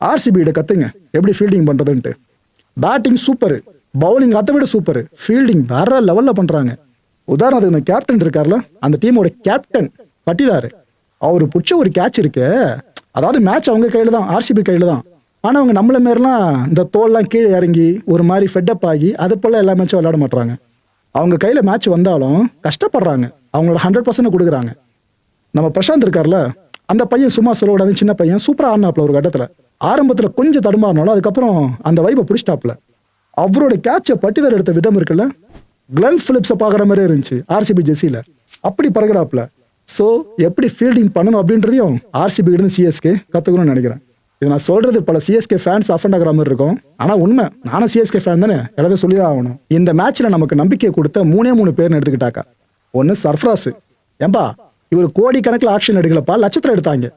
ஆர்சிபியிட கத்துங்க எப்படி fielding பண்றதுன்ட்டு. Batting super, bowling அதை விட சூப்பர், ஃபீல்டிங் வேற லெவல்ல பண்றாங்க. உதாரணத்துக்கு இந்த கேப்டன் இருக்கார்ல, அந்த டீமோட கேப்டன் பட்டிதாரு, அவரு பிடிச்ச ஒரு கேட்ச் இருக்கு. அதாவது மேட்ச் அவங்க கையில தான், ஆர்சிபி கையில தான். ஆனா அவங்க நம்மள மாரிலாம் இந்த தோல்லாம் கீழே இறங்கி ஒரு மாதிரி ஃபெட்டப் ஆகி அது போல எல்லா மேட்சும் விளையாட மாட்டாங்க. அவங்க கையில மேட்ச் வந்தாலும் கஷ்டப்படுறாங்க, அவங்களோட 100% கொடுக்குறாங்க. நம்ம பிரசாந்த் இருக்கார்ல, அந்த பையன் சும்மா சொல்லக்கூடாது, சின்ன பையன் சூப்பரா ஆடினாப்ல ஒரு கட்டத்துல. ஆரம்பத்துல கொஞ்சம் தடுமாறினாலும் அதுக்கப்புறம் அந்த வைப்பை பிடிச்சிட்டாப்ல. அவரோட கேட்சை பட்டிதர் எடுத்த விதம் இருக்குல்ல, கிளென் பிலிப்ஸை பாக்குற மாதிரி இருந்துச்சு ஆர்சிபி ஜெர்சியில. அப்படி பறகுறாப்ல. ஸோ எப்படி ஃபீல்டிங் பண்ணணும் அப்படின்றதையும் ஆர்சிபி இருந்து சிஎஸ்கே கத்துக்கணும்னு நினைக்கிறேன். இது நான் சொல்றது பல சிஎஸ்கே ஃபேன்ஸ் அஃபண்ட் ஆகிற மாதிரி இருக்கும். ஆனா உண்மை, நானும் சிஎஸ்கே ஃபேன் தானே, எல்லாத்தையும் சொல்லிதான் ஆகணும். இந்த மேட்ச்ல நமக்கு நம்பிக்கை கொடுத்த மூணு பேர்னு எடுத்துக்கிட்டாக்கா, ஒன்னு சர்ஃப்ராஸ். ஏம்பா இவர் கோடி கணக்கில் ஆக்ஷன் எடுக்கலப்பா, லட்சத்துல எடுத்தாங்க.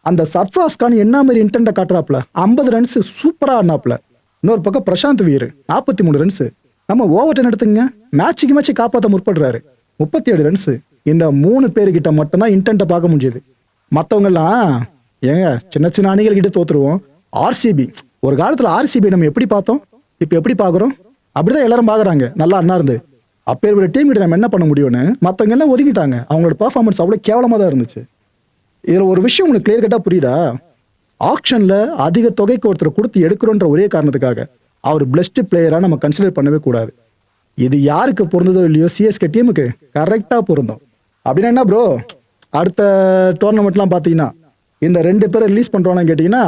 அந்த சர்ஃப்ராஸ் கான் என்ன மாதிரி இன்டென்ட காட்டுறாப்ல, 50 ரன்ஸ் சூப்பரா ஆடினாப்ல. இன்னொரு பக்கம் பிரசாந்த் வீர் 43 ரன்ஸ். நம்ம ஓவர் 10 எடுத்துங்க, மேட்சுக்கு மேட்ச் காப்பாற்ற முற்படுறாரு, 37 ரன்ஸ். இந்த 3 பேருக்கிட்ட மட்டும்தான் இன்டென்ட்டை பார்க்க முடியுது. மற்றவங்க எல்லாம் ஏங்க சின்ன சின்ன அணிகள் கிட்ட தோத்துருவோம். ஆர்சிபி ஒரு காலத்துல ஆர்சிபி நம்ம எப்படி பார்த்தோம், இப்ப எப்படி பாக்குறோம், அப்படிதான் எல்லாரும் பாக்குறாங்க. நல்லா அண்ணா இருந்து அப்பேற்பட்ட டீம் கிட்ட நம்ம என்ன பண்ண முடியும்னு மற்றவங்க எல்லாம் ஒதுக்கிட்டாங்க. அவங்களோட பர்ஃபார்மன்ஸ் அவ்வளவு கேவலமா தான் இருந்துச்சு. இதுல ஒரு விஷயம் உங்களுக்கு கிளியர் கட்டா புரியுதா? ஆக்ஷன்ல அதிக தொகைக்கு ஒருத்தர் கொடுத்து எடுக்கிறோன்ற ஒரே காரணத்துக்காக அவர் பெஸ்ட் பிளேயரா நம்ம கன்சிடர் பண்ணவே கூடாது. இது யாருக்கு பொருந்ததோ இல்லையோ, சிஎஸ்கே டீமுக்கு கரெக்டா பொருந்தும். அப்படின்னா என்ன ப்ரோ, அடுத்த டோர்னமெண்ட்லாம் பார்த்தீங்கன்னா இந்த 2 பேரை ரிலீஸ் பண்றோம்னு கேட்டீங்கன்னா,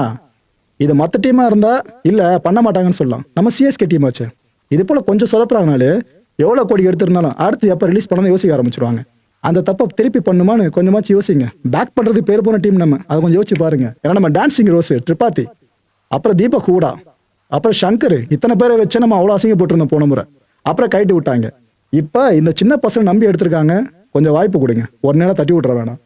இது மற்ற டீமா இருந்தா இல்ல பண்ண மாட்டாங்கன்னு சொல்லலாம். நம்ம சிஎஸ்கே டீம் ஆச்சு. இது போல கொஞ்சம் சொதப்புறாங்கனாலே எவ்வளவு கோடி எடுத்திருந்தாலும் அடுத்து எப்ப ரிலீஸ் பண்ணணும் யோசிக்க ஆரம்பிச்சிருவாங்க. அந்த தப்பை திருப்பி பண்ணுமான்னு கொஞ்சமாச்சு யோசிங்க. பேக் பண்றது பேர் போன டீம் நம்ம, அதை கொஞ்சம் யோசிச்சு பாருங்க. ஏன்னா நம்ம டான்சிங் ரோஸ், ட்ரிபாத்தி, அப்புறம் தீபக் ஹூடா, அப்புறம் சங்கர், இத்தனை பேரை வச்சு நம்ம அவ்வளோ அசிங்க போட்டிருந்தோம் போன முறை. அப்புறம் கைட்டு விட்டாங்க. இப்ப இந்த சின்ன பசங்க நம்பி எடுத்திருக்காங்க, கொஞ்சம் வாய்ப்பு கொடுங்க, ஒரு நேரம் தட்டி விட்டுற வேணாம்.